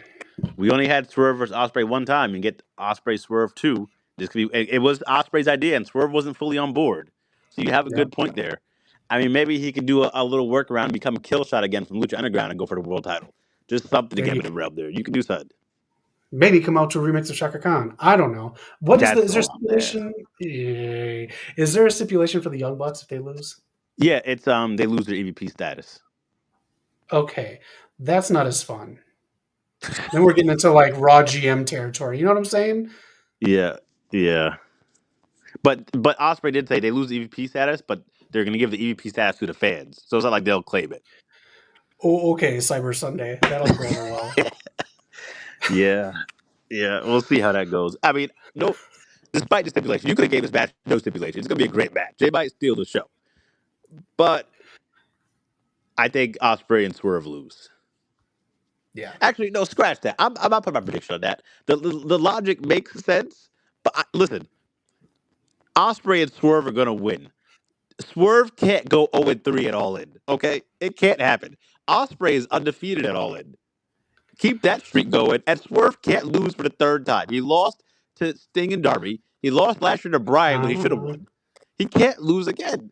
we only had Swerve versus Osprey one time, and get Osprey Swerve two. This could be. It was Osprey's idea, and Swerve wasn't fully on board. So you have a yeah, good point there. I mean, maybe he could do a little workaround and become a kill shot again from Lucha Underground and go for the world title. Just something to there get you him in the rub there. You can do something. maybe come out to a remix of Shaka Khan. I don't know. What is the That's is there oh man. stipulation? Is there a stipulation for the Young Bucks if they lose? Yeah, it's they lose their EVP status. Okay, that's not as fun. Then we're getting into like raw GM territory. You know what I'm saying? Yeah, yeah. But Osprey did say they lose the EVP status, but they're going to give the EVP status to the fans. So it's not like they'll claim it. Oh, okay, Cyber Sunday. That'll go over well. Yeah, yeah. We'll see how that goes. I mean, no. Despite the stipulation, you could have gave this match no stipulation. It's going to be a great match. They might steal the show, but I think Osprey and Swerve lose. Yeah. Actually, no, scratch that. I'm not putting my prediction on that. The logic makes sense, but listen, Osprey and Swerve are going to win. Swerve can't go 0-3 at All In. Okay, it can't happen. Osprey is undefeated at All In. Keep that streak going, and Swerve can't lose for the third time. He lost to Sting and Darby. He lost last year to Bryan when he should have Uh, won. He can't lose again.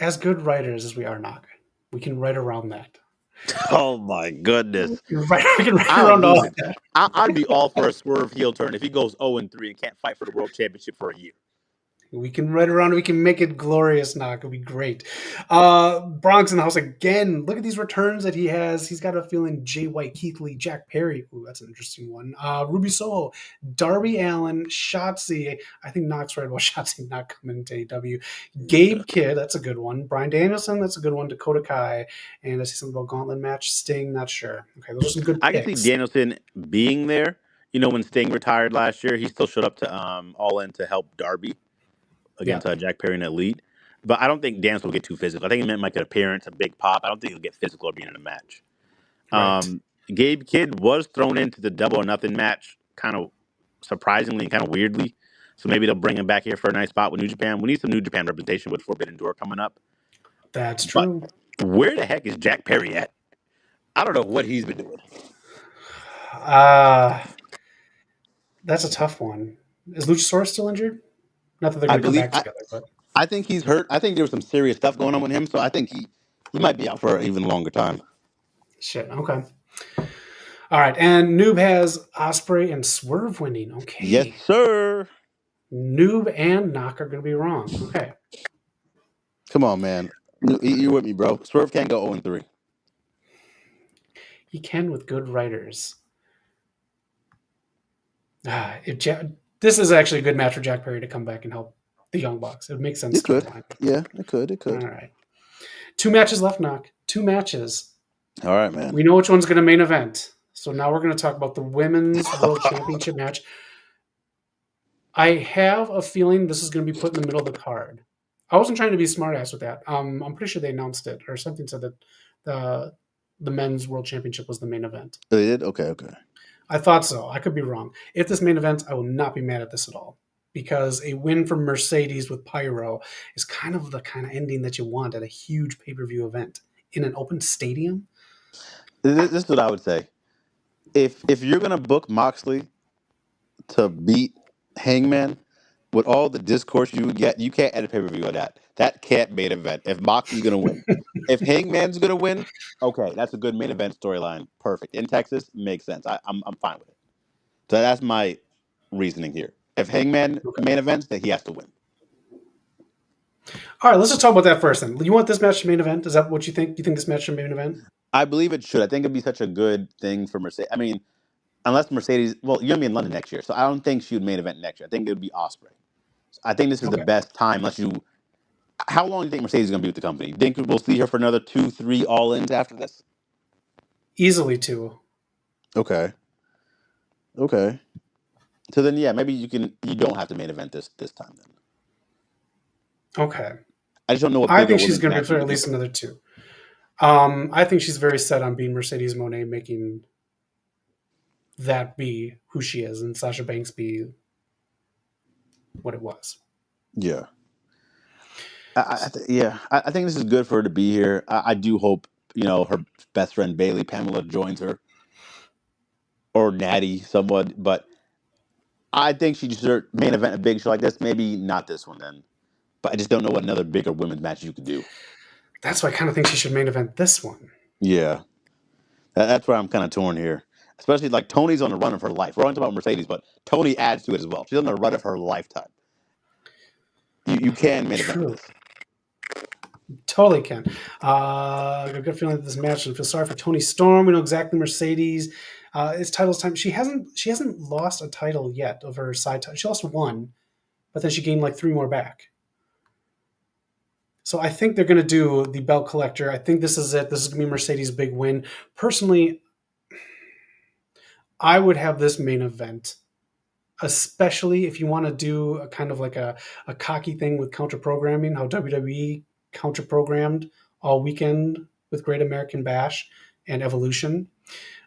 as good writers as we are, Knock, we can write around that. Oh my goodness! We can write I would around all lose of it. that. I'd be all for a Swerve heel turn if he goes 0-3 and can't fight for the world championship for a year. We can write around. We can make it glorious. Knock. It'll be great. Bronx in the house again. Look at these returns that he has. He's got a feeling. Jay White, Keith Lee, Jack Perry. Ooh, that's an interesting one. Ruby Soho, Darby Allin, Shotzi. I think Knock's right about Shotzi not coming to AEW. Gabe Kidd. That's a good one. Brian Danielson. That's a good one. Dakota Kai. And I see something about Gauntlet match. Sting. Not sure. Okay, those are some good I can see picks. Danielson being there. When Sting retired last year, he still showed up to All In to help Darby Yeah. against Jack Perry and Elite. But I don't think Danielson will get too physical. I think he meant like an appearance, a big pop. I don't think he'll get physical or being in a match. Right. Gabe Kidd was thrown into the Double or Nothing match, kind of surprisingly and kind of weirdly. So maybe they'll bring him back here for a nice spot with New Japan. We need some New Japan representation with Forbidden Door coming up. That's But true. where the heck is Jack Perry at? I don't know what he's been doing. Uh, that's a tough one. Is Luchasaurus still injured? Not that they're I going to come believe back together, but I think he's hurt. I think there was some serious stuff going on with him, so I think he might be out for an even longer time. shit. Okay. All right. And Noob has Osprey and Swerve winning. Yes, Okay. sir. Noob and Knock are going to be wrong. Okay. Come on, man. You with me, bro? Swerve can't go 0-3. He can with good writers. This is actually a good match for Jack Perry to come back and help the Young Bucks. It would make sense It could. storyline. Yeah, it could. It All could. right. 2 matches left, Knock. 2 matches. All right, man. We know which one's going to main event. So now we're going to talk about the Women's World Championship match. I have a feeling this is going to be put in the middle of the card. I wasn't trying to be smartass with that. I'm pretty sure they announced it or something said that the Men's World Championship was the main event. They did? Okay. I thought so. I could be wrong. If this main event, I will not be mad at this at all because a win from Mercedes with Pyro is kind of the kind of ending that you want at a huge pay-per-view event in an open stadium. This is what I would say. If you're gonna book Moxley to beat Hangman with all the discourse you would get, you can't add a pay-per-view on that. That can't main event. If Moxley's gonna win, if Hangman's gonna win, okay, that's a good main event storyline. Perfect. In Texas, makes sense. I'm fine with it. So that's my reasoning here. If Hangman main events, then he has to win. All right, let's just talk about that first then. You want this match to main event? Is that what you think? You think this match should main event? I believe it should. I think it'd be such a good thing for Mercedes. I mean, unless Mercedes, well, you're gonna be in London next year, so I don't think she would main event next year. I think it would be Osprey. So I think this is the best time. Unless you, how long do you think Mercedes is gonna be with the company? You think we'll see her for another 2-3 all-ins after this? Easily 2. Okay. So then, yeah, maybe you don't have to main event this time then. Okay. I just don't know what. I think she's going to be for at least another 2. I think she's very set on being Mercedes Moné, making that be who she is, and Sasha Banks be what it was. Yeah. I think this is good for her to be here. I do hope her best friend Bailey Pamela joins her, or Natty somewhat. But I think she should main event a big show like this. Maybe not this one then, but I just don't know what another bigger women's match you could do. That's why I kind of think she should main event this one. Yeah, that's where I'm kind of torn here. Especially like Tony's on the run of her life. We're only talking about Mercedes, but Tony adds to it as well. She's on the run of her lifetime. You can main event this. Totally can. I got a good feeling that this match. I feel sorry for Toni Storm. We know exactly Mercedes. It's titles time. She hasn't lost a title yet of her side title. She lost 1, but then she gained like 3 more back. So I think they're going to do the belt collector. I think this is it. This is going to be Mercedes' big win. Personally, I would have this main event, especially if you want to do a kind of like a cocky thing with counter programming, how WWE counter programmed all weekend with Great American Bash and Evolution.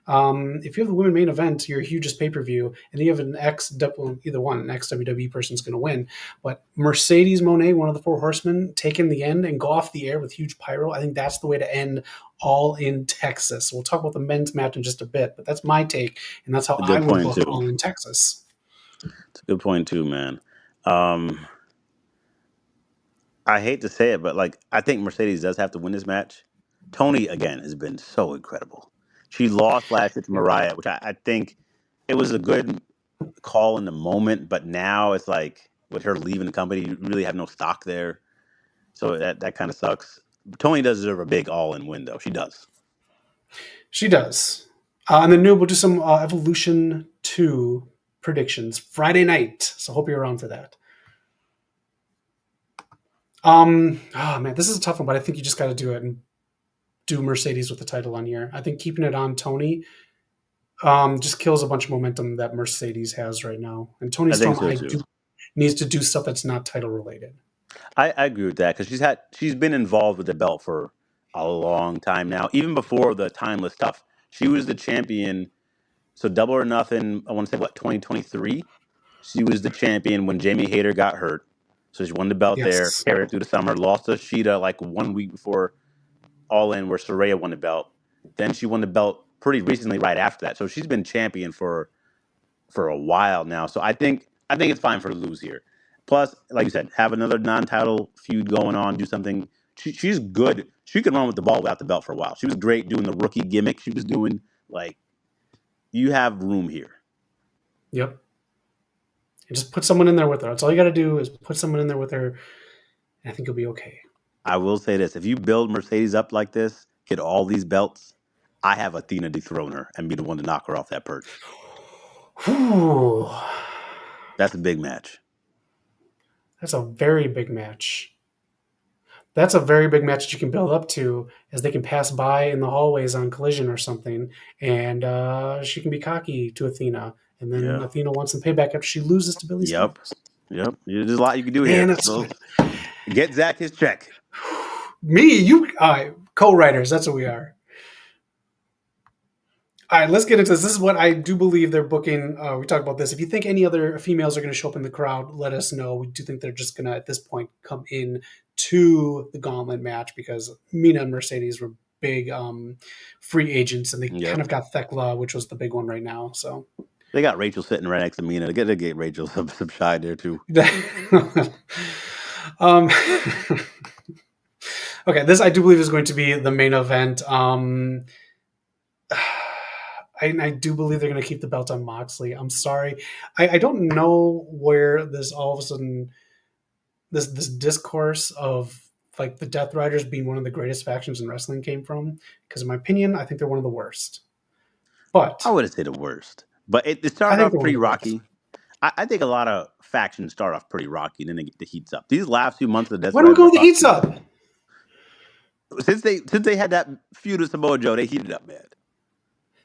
If you have the women main event, your hugest pay-per-view, and you have an either one, an ex-WWE person's going to win. But Mercedes Moné, one of the 4 horsemen, take in the end and go off the air with huge pyro. I think that's the way to end All in Texas. We'll talk about the men's match in just a bit, but that's my take, and that's how I would book All in Texas. It's a good point too, man. I hate to say it, but like I think Mercedes does have to win this match. Tony again has been so incredible. She lost last year to Mariah, which I think it was a good call in the moment, but now it's like with her leaving the company, you really have no stock there. So that kind of sucks. Tony does deserve a big all-in win, though. She does. She does. And then we'll do some Evolution 2 predictions Friday night. So hope you're around for that. Oh man, this is a tough one, but I think you just got to do it and do Mercedes with the title on here. I think keeping it on Tony just kills a bunch of momentum that Mercedes has right now. And Tony Storm needs to do stuff that's not title related. I agree with that because she's been involved with the belt for a long time now. Even before the timeless stuff, she was the champion. So Double or Nothing, I want to say 2023. She was the champion when Jamie Hayter got hurt. So she won the belt there, carried it through the summer, lost to Sheeta like 1 week before All In, where Saraya won the belt. Then she won the belt pretty recently right after that. So she's been champion for a while now. So I think it's fine for her to lose here. Plus, like you said, have another non-title feud going on, do something. She's good. She can run with the ball without the belt for a while. She was great doing the rookie gimmick she was doing. Like, you have room here. Yep. And just put someone in there with her. That's all you got to do is put someone in there with her, and I think you'll be okay. I will say this: if you build Mercedes up like this, get all these belts, I have Athena dethrone her and be the one to knock her off that perch. Whew. That's a big match. That's a very big match. That's a very big match that you can build up to, as they can pass by in the hallways on Collision or something, and she can be cocky to Athena, and then Yeah. Athena wants some payback after she loses to Billy Yep. Starks. Yep. There's a lot you can do Man, here. that's So get Zach his check. me. You co-writers. That's what we are. All right, let's get into this. This is what I do believe they're booking. We talked about this. If you think any other females are going to show up in the crowd, let us know. We do think they're just going to, at this point, come in to the gauntlet match because Mina and Mercedes were big free agents, and they kind of got Thekla, which was the big one right now. So they got Rachel sitting right next to Mina. They get Rachel some shine there too. um, okay, this I do believe is going to be the main event. I do believe they're going to keep the belt on Moxley. I'm sorry. I don't know where this all of a sudden this discourse of like the Death Riders being one of the greatest factions in wrestling came from. Because in my opinion, I think they're one of the worst. But I wouldn't say the worst, but it I started think off they're one pretty of the worst. rocky. I think a lot of factions start off pretty rocky, and then they get the heats up. These last few months of the Death Why don't we Riders go are with the heats up? since they had that feud with Samoa Joe, they heated up, man.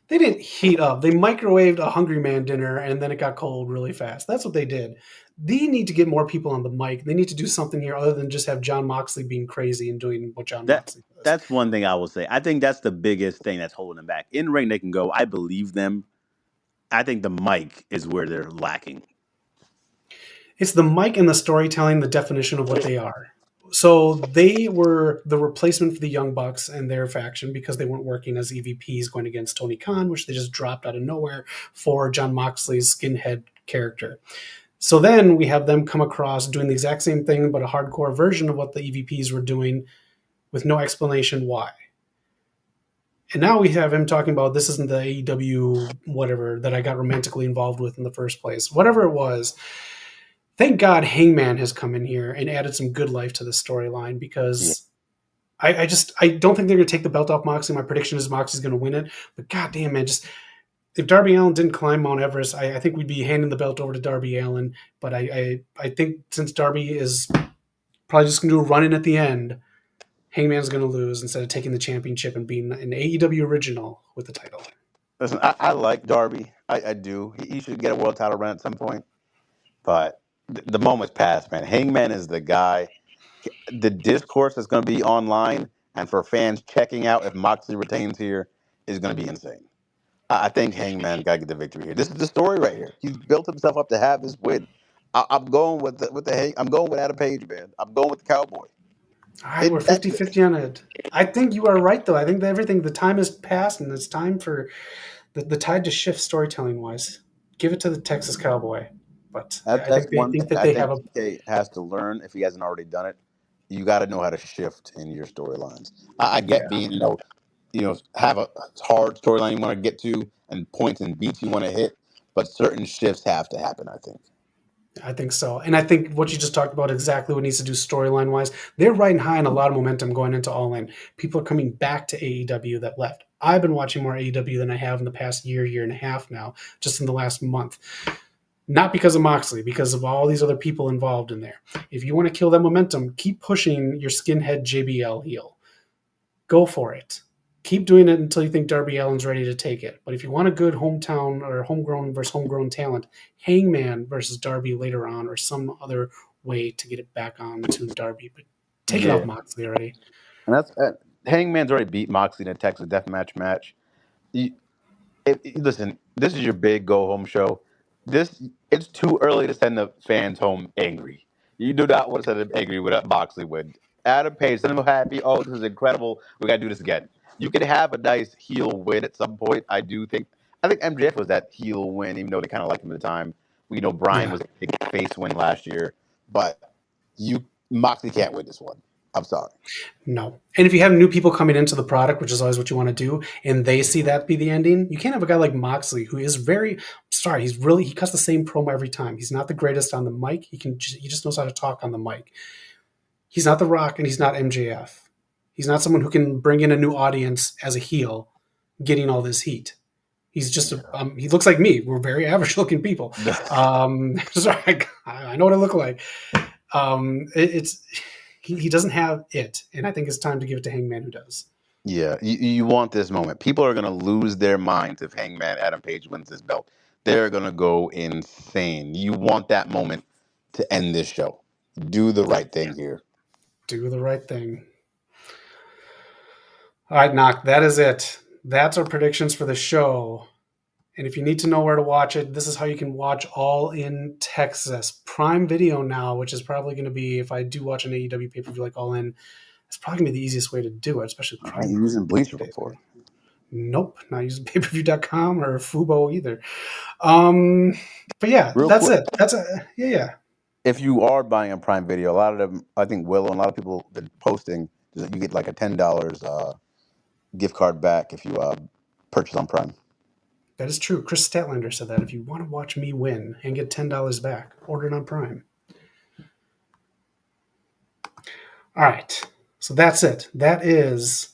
They didn't heat up. They microwaved a Hungry Man dinner and then it got cold really fast. That's what they did. They need to get more people on the mic. They need to do something here other than just have John Moxley being crazy and doing what John Moxley does. That's one thing I will say. I think that's the biggest thing that's holding them back. In ring, they can go. I believe them. I think the mic is where they're lacking. It's the mic and the storytelling, the definition of what they are. So they were the replacement for the Young Bucks and their faction because they weren't working as EVPs going against Tony Khan, which they just dropped out of nowhere for John Moxley's skinhead character. So then we have them come across doing the exact same thing, but a hardcore version of what the EVPs were doing with no explanation why. And now we have him talking about this isn't the AEW whatever that I got romantically involved with in the first place. Whatever it was, thank God Hangman has come in here and added some good life to the storyline because I don't think they're going to take the belt off Moxley. My prediction is Moxley's going to win it. But goddamn, man, just if Darby Allin didn't climb Mount Everest, I think we'd be handing the belt over to Darby Allin. But I think since Darby is probably just going to do a run-in at the end, Hangman's going to lose instead of taking the championship and being an AEW original with the title. Listen, I like Darby. I do. He should get a world title run at some point. But the moment's passed, man. Hangman is the guy. The discourse that's going to be online and for fans checking out if Moxley retains here is going to be insane. I think Hangman got to get the victory here. This is the story right here. He's built himself up to have this win. I'm going with I'm going with Adam Page, man. I'm going with the Cowboy. All right, we're 50-50 on it. I think you are right, though. I think that the time has passed, and it's time for the tide to shift storytelling-wise. Give it to the Texas Cowboy. But That's one thing that I they think have a... TK has to learn if he hasn't already done it. You got to know how to shift in your storylines. I get being, have a hard storyline you want to get to and points and beats you want to hit, but certain shifts have to happen, I think. I think so. And I think what you just talked about exactly what needs to do storyline wise. They're riding high in a lot of momentum going into All In. People are coming back to AEW that left. I've been watching more AEW than I have in the past year and a half now, just in the last month. Not because of Moxley, because of all these other people involved in there. If you want to kill that momentum, keep pushing your skinhead JBL heel. Go for it. Keep doing it until you think Darby Allin's ready to take it. But if you want a good hometown or homegrown versus homegrown talent, Hangman versus Darby later on, or some other way to get it back on to Darby. But take it off Moxley already. And that's Hangman's already beat Moxley in a Texas Deathmatch match. Listen, this is your big go home show. It's too early to send the fans home angry. You do not want to send them angry with a Moxley win. Adam Page, send them happy. Oh, this is incredible. We got to do this again. You can have a nice heel win at some point. I think MJF was that heel win, even though they kind of liked him at the time. Brian was a big face win last year, but Moxley can't win this one. I'm sorry. No. And if you have new people coming into the product, which is always what you want to do, and they see that be the ending, you can't have a guy like Moxley who is very sorry. He cuts the same promo every time. He's not the greatest on the mic. He just knows how to talk on the mic. He's not The Rock, and he's not MJF. He's not someone who can bring in a new audience as a heel, getting all this heat. He's just he looks like me. We're very average looking people. Sorry, I know what I look like. It's he doesn't have it, and I think it's time to give it to Hangman, who does. Yeah, you want this moment. People are going to lose their minds if Hangman Adam Page wins this belt. They're going to go insane. You want that moment to end this show. Do the right thing here. Do the right thing. All right, Knock, that is it. That's our predictions for the show. And if you need to know where to watch it, this is how you can watch All in Texas. Prime Video now, which is probably going to be, if I do watch an AEW pay-per-view like All In, it's probably going to be the easiest way to do it, especially Prime. You're using Bleacher Report. Nope, not using payperview.com or Fubo either. But yeah, that's it. That's yeah. If you are buying a Prime Video, a lot of them, I think Willow and a lot of people have been posting that you get like a $10 gift card back if you purchase on Prime. That is true. Chris Statlander said that if you want to watch me win and get $10 back, order it on Prime. All right. So that's it. That is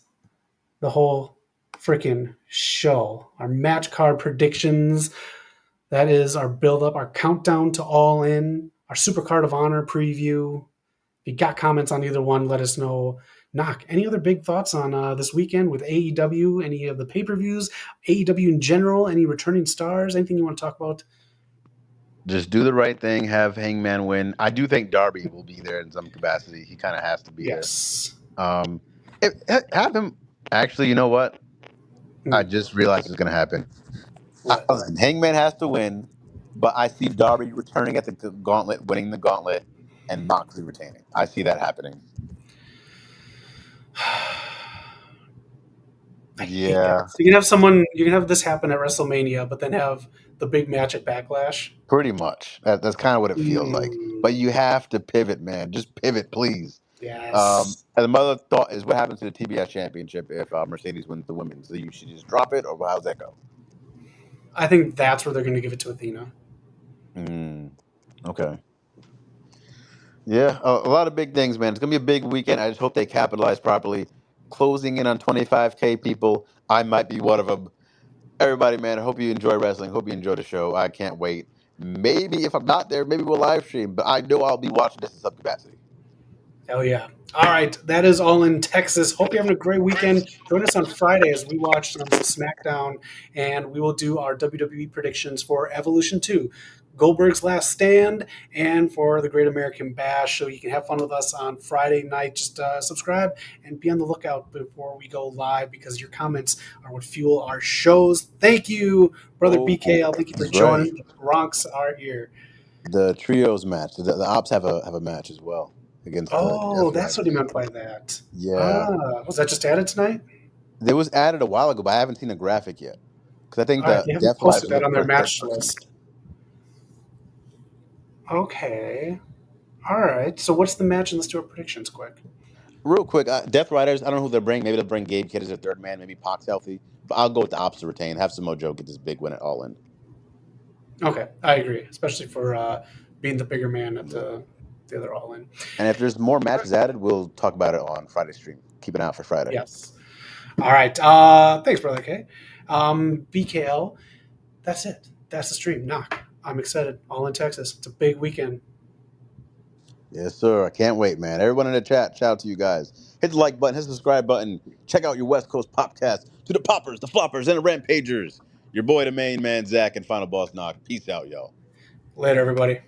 the whole freaking show. Our match card predictions. That is our build up, our countdown to All In, our Supercard of Honor preview. If you got comments on either one, let us know. Knock, any other big thoughts on this weekend with AEW, any of the pay-per-views, AEW in general, any returning stars, anything you want to talk about? Just do the right thing, have Hangman win. I do think Darby will be there in some capacity. He kind of has to be there. Have him. Actually, you know what? I just realized it's going to happen. Hangman has to win, but I see Darby returning at the gauntlet, winning the gauntlet, and Moxley retaining. I see that happening. Yeah. So you can have this happen at WrestleMania, but then have the big match at Backlash. Pretty much. That's kind of what it feels like. But you have to pivot, man. Just pivot, please. Yes. And the other thought is what happens to the TBS championship if Mercedes wins the women's? So you should just drop it, or how's that go? I think that's where they're going to give it to Athena. Okay. Yeah, a lot of big things, man. It's going to be a big weekend. I just hope they capitalize properly. Closing in on 25K people. I might be one of them. Everybody, man, I hope you enjoy wrestling. Hope you enjoy the show. I can't wait. Maybe if I'm not there, maybe we'll live stream. But I know I'll be watching this in some capacity. Hell yeah. All right. That is All in Texas. Hope you're having a great weekend. Join us on Friday as we watch some SmackDown, and we will do our WWE predictions for Evolution 2, Goldberg's Last Stand, and for the Great American Bash. So you can have fun with us on Friday night. Just subscribe and be on the lookout before we go live, because your comments are what fuel our shows. Thank you, Brother BKL. Thank you for joining. The Bronx are here. The trios match. The Ops have a match as well. Against that's what he meant by that. Yeah. Was that just added tonight? It was added a while ago, but I haven't seen a graphic yet. Because I think they haven't posted that on their match list. Okay. All right. So what's the match? And let's do our predictions quick. Real quick, Death Riders, I don't know who they'll bring. Maybe they'll bring Gabe Kidd as their third man. Maybe Pac's healthy. But I'll go with the Ops to retain. Have Samoa Joe get this big win at All In. Okay. I agree. Especially for being the bigger man at the other All In. And if there's more matches added, we'll talk about it on Friday stream. Keep an eye out for Friday. Yes. All right. Thanks, Brother K. BKL, that's it. That's the stream. Knock. I'm excited. All in Texas. It's a big weekend. Yes, sir. I can't wait, man. Everyone in the chat, shout out to you guys. Hit the like button, hit the subscribe button. Check out your West Coast Popcast. To the Poppers, the Floppers, and the Rampagers. Your boy, the main man, Zach, and Final Boss Knock. Peace out, y'all. Later, everybody.